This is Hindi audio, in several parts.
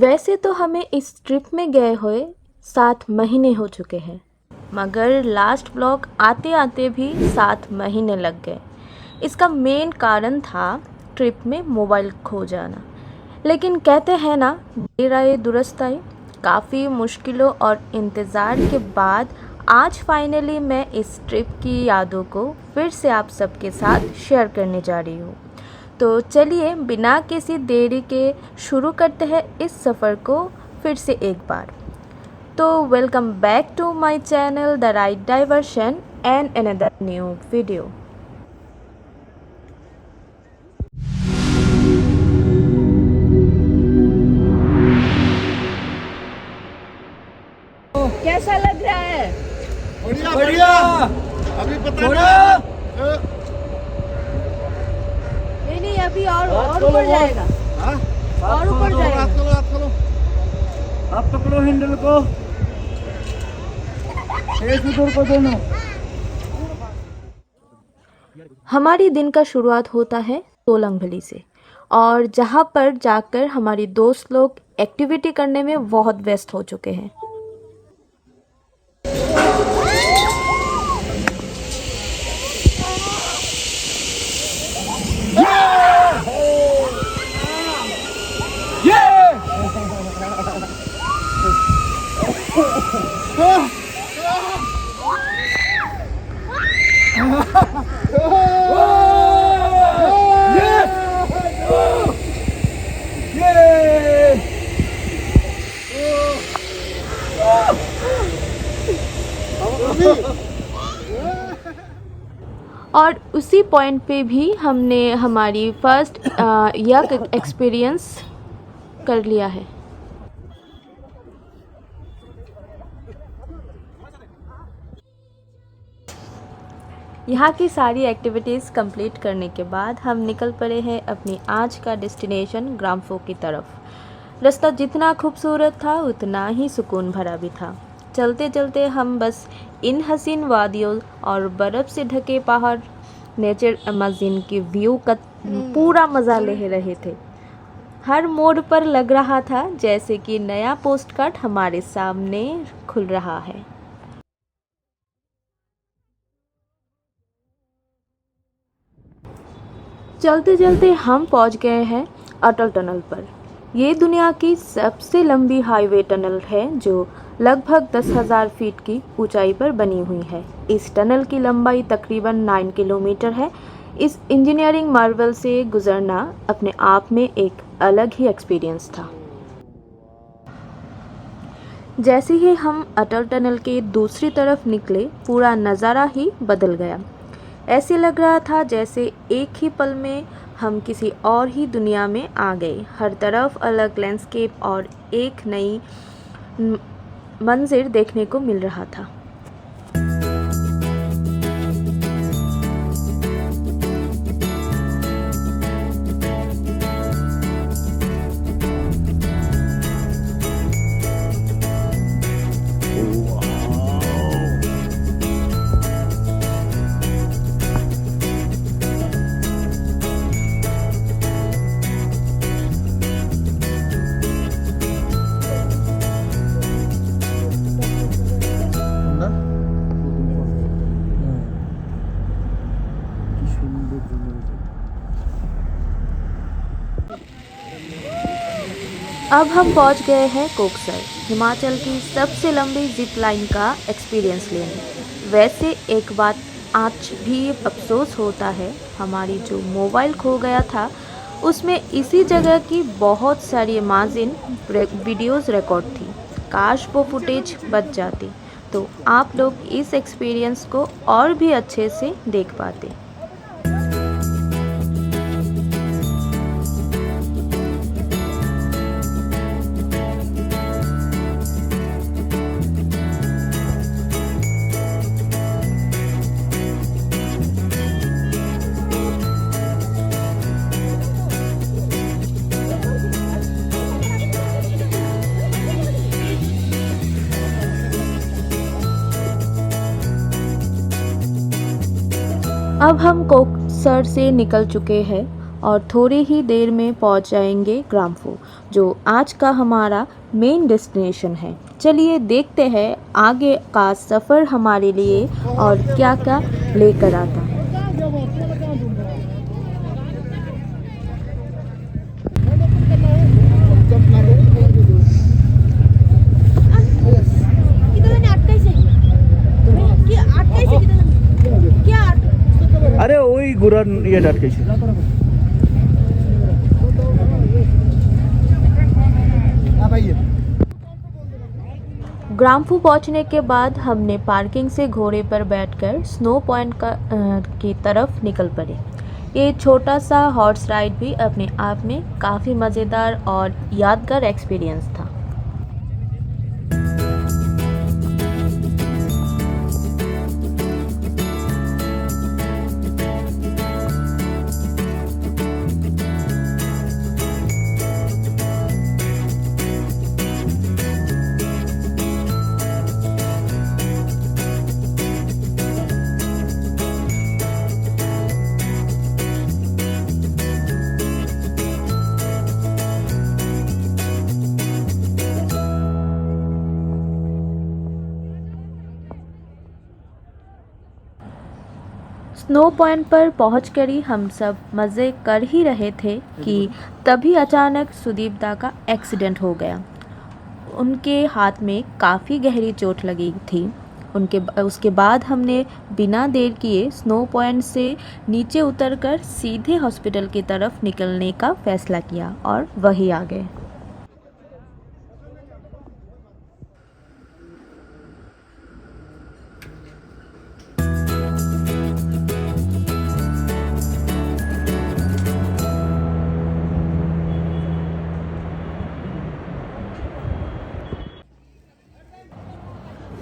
वैसे तो हमें इस ट्रिप में गए हुए 7 महीने हो चुके हैं, मगर लास्ट ब्लॉग आते आते भी 7 महीने लग गए। इसका मेन कारण था ट्रिप में मोबाइल खो जाना। लेकिन कहते हैं ना, देर आए दुरुस्त आए। काफ़ी मुश्किलों और इंतज़ार के बाद आज फाइनली मैं इस ट्रिप की यादों को फिर से आप सबके साथ शेयर करने जा रही हूँ। तो चलिए बिना किसी देरी के शुरू करते हैं इस सफ़र को फिर से एक बार। तो welcome back to my channel the right diversion and another new video. कैसा लग रहा है? बढ़िया बढ़िया। अभी पता नहीं अभी और ऊपर जाएगा। हाँ? और ऊपर जाएगा। हाथ खोलो। आप पकड़ो हैंडल को। एक उधर को दोनों। हमारी दिन का शुरुआत होता है सोलंग वैली से, और जहाँ पर जाकर हमारी दोस्त लोग एक्टिविटी करने में बहुत व्यस्त हो चुके हैं। और उसी पॉइंट पे भी हमने हमारी फर्स्ट यक एक्सपीरियंस कर लिया है। यहाँ की सारी एक्टिविटीज़ कंप्लीट करने के बाद हम निकल पड़े हैं अपनी आज का डेस्टिनेशन ग्राम्फो की तरफ। रास्ता जितना खूबसूरत था उतना ही सुकून भरा भी था। चलते चलते हम बस इन हसीन वादियों और बर्फ़ से ढके पहाड़, नेचर अमेजिंग की व्यू का पूरा मज़ा ले रहे थे। हर मोड़ पर लग रहा था जैसे कि नया पोस्ट कार्ड हमारे सामने खुल रहा है। चलते चलते हम पहुंच गए हैं अटल टनल पर। ये दुनिया की सबसे लंबी हाईवे टनल है जो लगभग 10,000 फीट की ऊंचाई पर बनी हुई है। इस टनल की लंबाई तकरीबन 9 किलोमीटर है। इस इंजीनियरिंग मार्वल से गुजरना अपने आप में एक अलग ही एक्सपीरियंस था। जैसे ही हम अटल टनल के दूसरी तरफ निकले, पूरा नज़ारा ही बदल गया। ऐसे लग रहा था जैसे एक ही पल में हम किसी और ही दुनिया में आ गए। हर तरफ अलग लैंडस्केप और एक नई मंजिर देखने को मिल रहा था। अब हम पहुंच गए हैं कोकसर, हिमाचल की सबसे लंबी जिप लाइन का एक्सपीरियंस लेने। वैसे एक बात आज भी अफसोस होता है, हमारी जो मोबाइल खो गया था उसमें इसी जगह की बहुत सारी अमेजिंग वीडियोस रिकॉर्ड थी। काश वो फुटेज बच जाती तो आप लोग इस एक्सपीरियंस को और भी अच्छे से देख पाते। अब हम कोकसर से निकल चुके हैं और थोड़े ही देर में पहुंच जाएंगे ग्राम्फू, जो आज का हमारा मेन डेस्टिनेशन है। चलिए देखते हैं आगे का सफ़र हमारे लिए और क्या क्या लेकर आता है। अरे वही गुरा ये अटकाइছে ग्राम्फू पहुंचने के बाद हमने पार्किंग से घोड़े पर बैठकर स्नो पॉइंट की तरफ निकल पड़े। ये छोटा सा हॉर्स राइड भी अपने आप में काफ़ी मज़ेदार और यादगार एक्सपीरियंस था। स्नो पॉइंट पर पहुंचकर ही हम सब मज़े कर ही रहे थे कि तभी अचानक सुदीप दा का एक्सीडेंट हो गया। उनके हाथ में काफ़ी गहरी चोट लगी थी। उसके बाद हमने बिना देर किए स्नो पॉइंट से नीचे उतरकर सीधे हॉस्पिटल की तरफ निकलने का फ़ैसला किया और वहीं आ गए।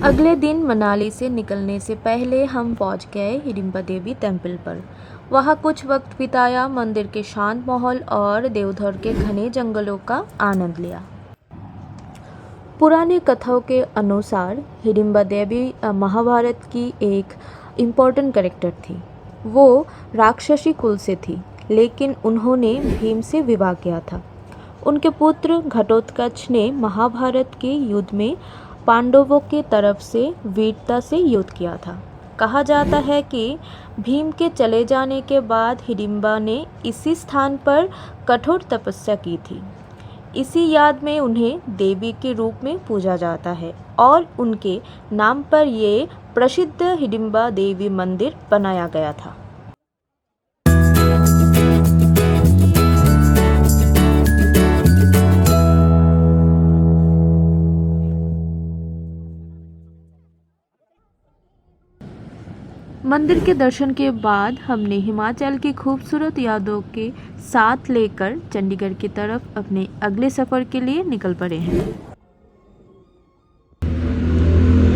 अगले दिन मनाली से निकलने से पहले हम पहुंच गए हिडिंबा देवी टेम्पल पर। वहां कुछ वक्त बिताया, मंदिर के शांत माहौल और देवधर के घने जंगलों का आनंद लिया। पुरानी कथाओं के अनुसार हिडिंबा देवी महाभारत की एक इम्पोर्टेंट कैरेक्टर थी। वो राक्षसी कुल से थी, लेकिन उन्होंने भीम से विवाह किया था। उनके पुत्र घटोत्कच ने महाभारत के युद्ध में पांडवों की तरफ से वीरता से युद्ध किया था। कहा जाता है कि भीम के चले जाने के बाद हिडिंबा ने इसी स्थान पर कठोर तपस्या की थी। इसी याद में उन्हें देवी के रूप में पूजा जाता है और उनके नाम पर ये प्रसिद्ध हिडिंबा देवी मंदिर बनाया गया था। मंदिर के दर्शन के बाद हमने हिमाचल की खूबसूरत यादों के साथ लेकर चंडीगढ़ की तरफ अपने अगले सफ़र के लिए निकल पड़े हैं।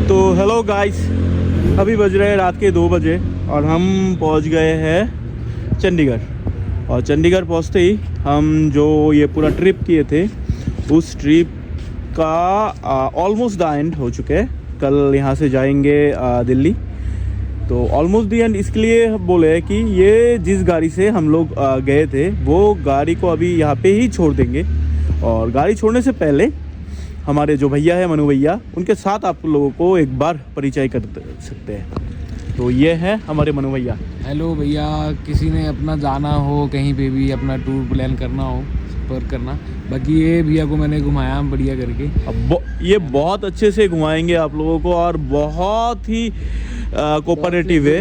तो हेलो गाइस, अभी बज रहे हैं रात के 2 बजे और हम पहुंच गए हैं चंडीगढ़। और चंडीगढ़ पहुंचते ही हम जो ये पूरा ट्रिप किए थे उस ट्रिप का ऑलमोस्ट द एंड हो चुके हैं। कल यहाँ से जाएंगे दिल्ली। तो ऑलमोस्ट दी एंड इसके लिए बोले कि ये जिस गाड़ी से हम लोग गए थे वो गाड़ी को अभी यहाँ पे ही छोड़ देंगे। और गाड़ी छोड़ने से पहले हमारे जो भैया है मनु भैया, उनके साथ आप लोगों को एक बार परिचय कर सकते हैं। तो ये है हमारे मनु भैया। हेलो भैया, किसी ने अपना जाना हो कहीं पे भी, अपना टूर प्लान करना हो, संपर्क करना। बाकी ये भैया को मैंने घुमाया बढ़िया करके। अब ये बहुत अच्छे से घुमाएंगे आप लोगों को और बहुत ही कोऑपरेटिव है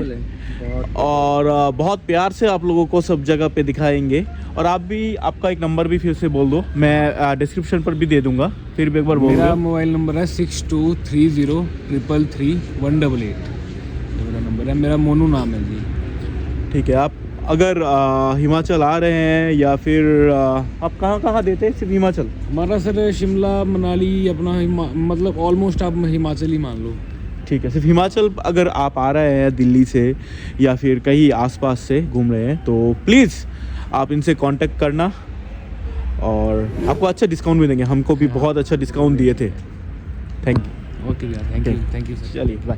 और बहुत प्यार से आप लोगों को सब जगह पे दिखाएंगे। और आप भी, आपका एक नंबर भी फिर से बोल दो, मैं डिस्क्रिप्शन पर भी दे दूंगा, फिर भी एक बार बोल दो। मेरा मोबाइल नंबर है 6230333188। मेरा नंबर है, मेरा मोनू नाम है जी। ठीक है, आप अगर हिमाचल आ रहे हैं या फिर आप कहाँ देते हैं? सिर्फ हिमाचल? हमारा सर शिमला मनाली अपना मतलब ऑलमोस्ट आप हिमाचल ही मान लो। ठीक है, सिर्फ हिमाचल अगर आप आ रहे हैं दिल्ली से या फिर कहीं आसपास से घूम रहे हैं तो प्लीज़ आप इनसे कांटेक्ट करना और आपको अच्छा डिस्काउंट भी देंगे। हमको भी बहुत अच्छा डिस्काउंट दिए थे। Thank you. ओके भैया, थैंक यू सर। चलिए बाय।